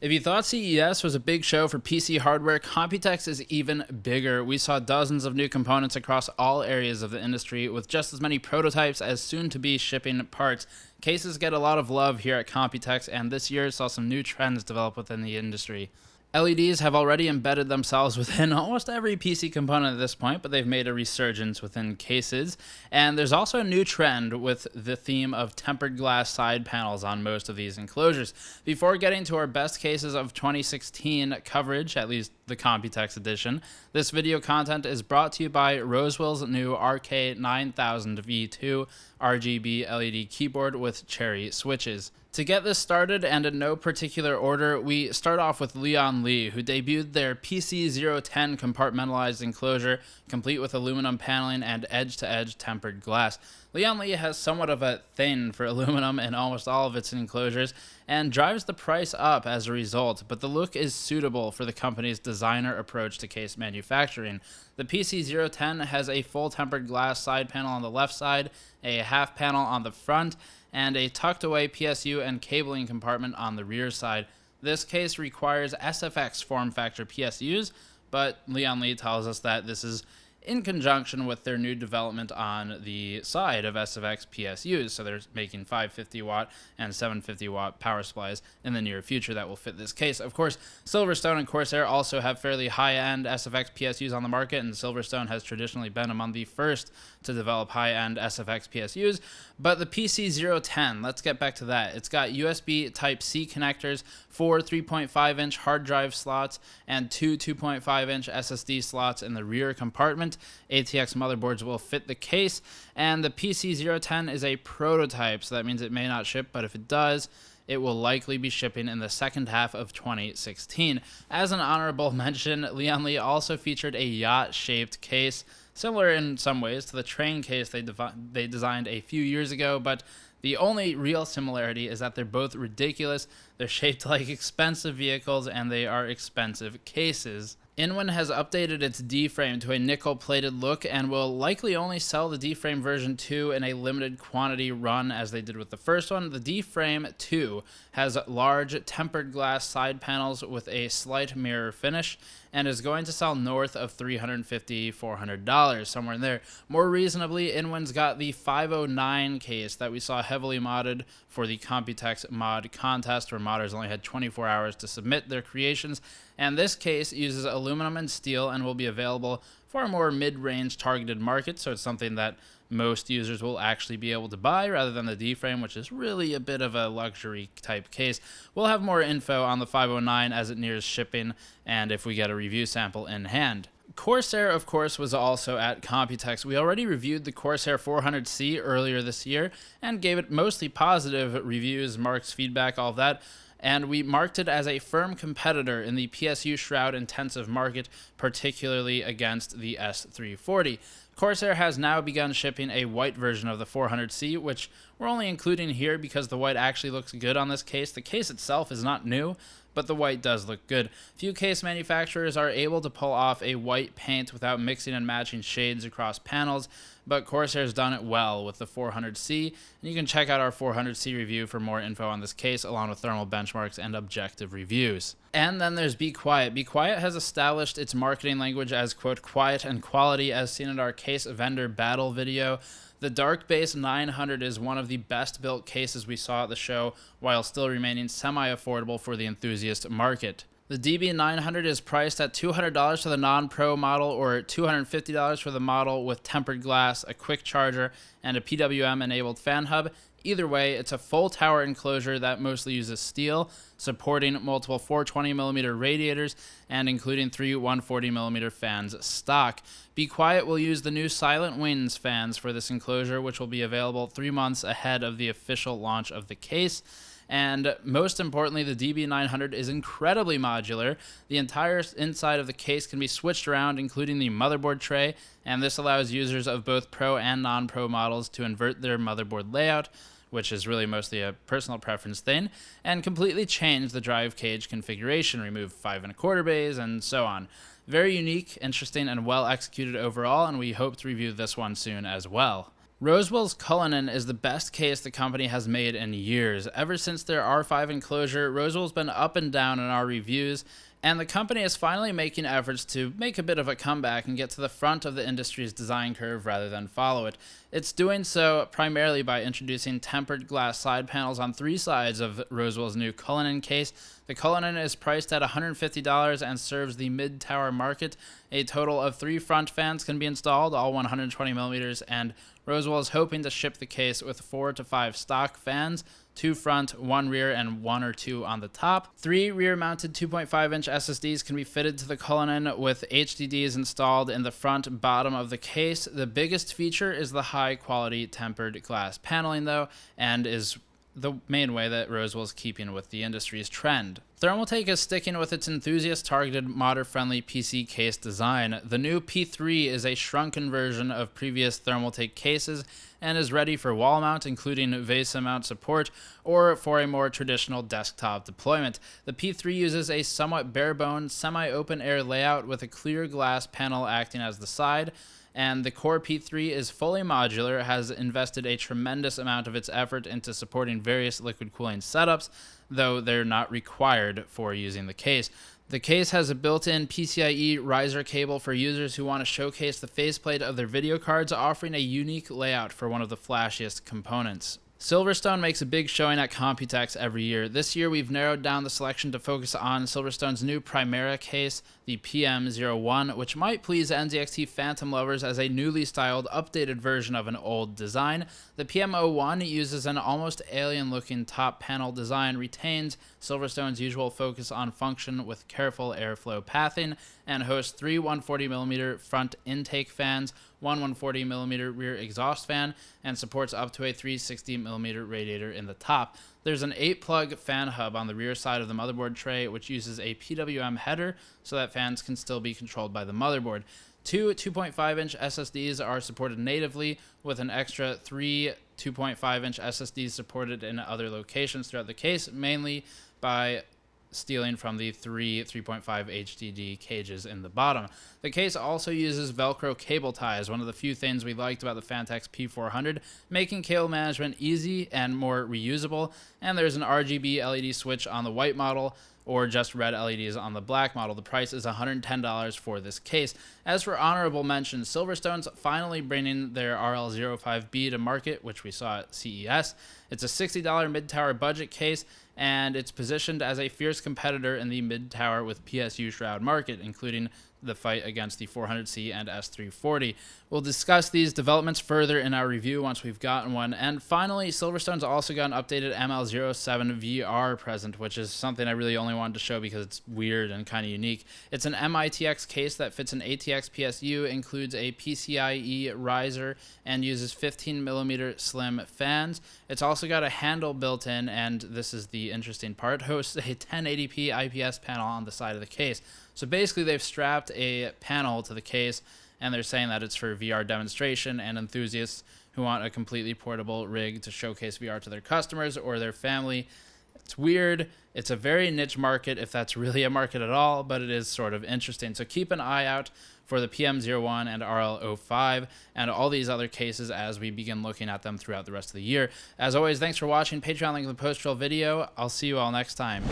If you thought CES was a big show for PC hardware, Computex is even bigger. We saw dozens of new components across all areas of the industry, with just as many prototypes as soon-to-be shipping parts. Cases get a lot of love here at Computex, and this year saw some new trends develop within the industry. LEDs have already embedded themselves within almost every PC component at this point, but they've made a resurgence within cases. And there's also a new trend with the theme of tempered glass side panels on most of these enclosures. Before getting to our best cases of 2016 coverage, at least the Computex edition, this video content is brought to you by Rosewill's new RK9000V2 RGB LED keyboard with cherry switches. To get this started, and in no particular order, we start off with lian-li, who debuted their PC010 compartmentalized enclosure, complete with aluminum paneling and edge-to-edge tempered glass. Lian-li has somewhat of a thing for aluminum in almost all of its enclosures, and drives the price up as a result, but the look is suitable for the company's designer approach to case manufacturing. The PC010 has a full tempered glass side panel on the left side, a half panel on the front, and a tucked away PSU and cabling compartment on the rear side. This case requires SFX form factor PSUs, but lian-li tells us that this is in conjunction with their new development on the side of SFX PSUs. So they're making 550 watt and 750 watt power supplies in the near future that will fit this case. Of course, Silverstone and Corsair also have fairly high-end SFX PSUs on the market, and Silverstone has traditionally been among the first to develop high-end SFX PSUs. But the PC010, let's get back to that. It's got USB Type-C connectors, 4 3.5-inch hard drive slots, and 2 2.5-inch SSD slots in the rear compartment. ATX motherboards will fit the case, and the PC010 is a prototype, so that means it may not ship, but if it does, it will likely be shipping in the second half of 2016. As an honorable mention, lian-li also featured a yacht-shaped case, similar in some ways to the train case they designed a few years ago, but the only real similarity is that they're both ridiculous, they're shaped like expensive vehicles, and they are expensive cases. Inwin has updated its D-frame to a nickel-plated look and will likely only sell the D-frame version 2 in a limited quantity run as they did with the first one. The D-frame 2 has large tempered glass side panels with a slight mirror finish and is going to sell north of $350, $400, somewhere in there. More reasonably, Inwin's got the 509 case that we saw heavily modded for the Computex mod contest, where modders only had 24 hours to submit their creations, and this case uses aluminum and steel and will be available for a more mid-range targeted market, so it's something that most users will actually be able to buy rather than the D-frame, which is really a bit of a luxury type case. We'll have more info on the 509 as it nears shipping and if we get a review sample in hand. Corsair, of course, was also at Computex. We already reviewed the Corsair 400C earlier this year and gave it mostly positive reviews, marks, feedback, all of that. And we marked it as a firm competitor in the PSU shroud intensive market, particularly against the S340. Corsair has now begun shipping a white version of the 400C, which we're only including here because the white actually looks good on this case. The case itself is not new, but the white does look good. Few case manufacturers are able to pull off a white paint without mixing and matching shades across panels, but Corsair's done it well with the 400C, and you can check out our 400C review for more info on this case, along with thermal benchmarks and objective reviews. And then there's Bequiet. Bequiet has established its marketing language as, quote, quiet and quality, as seen in our case vendor battle video. The Darkbase 900 is one of the best built cases we saw at the show, while still remaining semi-affordable for the enthusiast market. The DB900 is priced at $200 for the non-pro model or $250 for the model with tempered glass, a quick charger, and a PWM-enabled fan hub. Either way, it's a full tower enclosure that mostly uses steel, supporting multiple 420mm radiators and including 3 140mm fans stock. Bequiet will use the new Silent Wings fans for this enclosure, which will be available 3 months ahead of the official launch of the case. And most importantly, the DB900 is incredibly modular. The entire inside of the case can be switched around, including the motherboard tray, and this allows users of both pro and non-pro models to invert their motherboard layout, which is really mostly a personal preference thing, and completely change the drive cage configuration, remove 5 1/4 bays, and so on. Very unique, interesting, and well executed overall, and we hope to review this one soon as well. Rosewell's Cullinan is the best case the company has made in years. Ever since their R5 enclosure, Rosewell's been up and down in our reviews, and the company is finally making efforts to make a bit of a comeback and get to the front of the industry's design curve rather than follow it. It's doing so primarily by introducing tempered glass side panels on 3 sides of Rosewell's new Cullinan case. The Cullinan is priced at $150 and serves the mid-tower market. A total of 3 front fans can be installed, all 120 millimeters, and Rosewell is hoping to ship the case with 4 to 5 stock fans, 2 front, 1 rear, and 1 or 2 on the top. 3 rear-mounted 2.5-inch SSDs can be fitted to the Cullinan with HDDs installed in the front bottom of the case. The biggest feature is the high-quality tempered glass paneling, though, and is the main way that Rosewell is keeping with the industry's trend. Thermaltake is sticking with its enthusiast-targeted, modder-friendly PC case design. The new P3 is a shrunken version of previous Thermaltake cases and is ready for wall mount, including VESA mount support, or for a more traditional desktop deployment. The P3 uses a somewhat bare-bones, semi-open-air layout with a clear glass panel acting as the side, and the core P3 is fully modular, has invested a tremendous amount of its effort into supporting various liquid cooling setups, though they're not required for using the case. The case has a built-in PCIe riser cable for users who want to showcase the faceplate of their video cards, offering a unique layout for one of the flashiest components. Silverstone makes a big showing at Computex every year. This year, we've narrowed down the selection to focus on Silverstone's new Primera case, the PM01, which might please NZXT Phantom lovers as a newly styled, updated version of an old design. The PM01 uses an almost alien-looking top panel design, retains Silverstone's usual focus on function with careful airflow pathing, and hosts 3 140mm front intake fans, 1 140mm rear exhaust fan, and supports up to a 360mm radiator in the top. There's an 8-plug fan hub on the rear side of the motherboard tray, which uses a PWM header so that fans can still be controlled by the motherboard. 2 2.5-inch SSDs are supported natively, with an extra 3 2.5-inch SSDs supported in other locations throughout the case, mainly by stealing from the 3.5 HDD cages in the bottom. The case also uses Velcro cable ties, one of the few things we liked about the Phanteks P400, making cable management easy and more reusable, and there's an RGB LED switch on the white model, or just red LEDs on the black model. The price is $110 for this case. As for honorable mentions, Silverstone's finally bringing their RL05B to market, which we saw at CES. It's a $60 mid-tower budget case, and it's positioned as a fierce competitor in the mid-tower with PSU shroud market, including the fight against the 400C and S340. We'll discuss these developments further in our review once we've gotten one. And finally, Silverstone's also got an updated ML07 VR present, which is something I really only wanted to show because it's weird and kind of unique. It's an MITX case that fits an ATX PSU, includes a PCIe riser, and uses 15mm slim fans. It's also got a handle built in, and this is the interesting part, hosts a 1080p IPS panel on the side of the case. So basically, they've strapped a panel to the case, and they're saying that it's for VR demonstration and enthusiasts who want a completely portable rig to showcase VR to their customers or their family. It's weird. It's a very niche market, if that's really a market at all, but it is sort of interesting. So keep an eye out for the PM01 and RL05 and all these other cases as we begin looking at them throughout the rest of the year. As always, thanks for watching. Patreon link in the post-roll video. I'll see you all next time.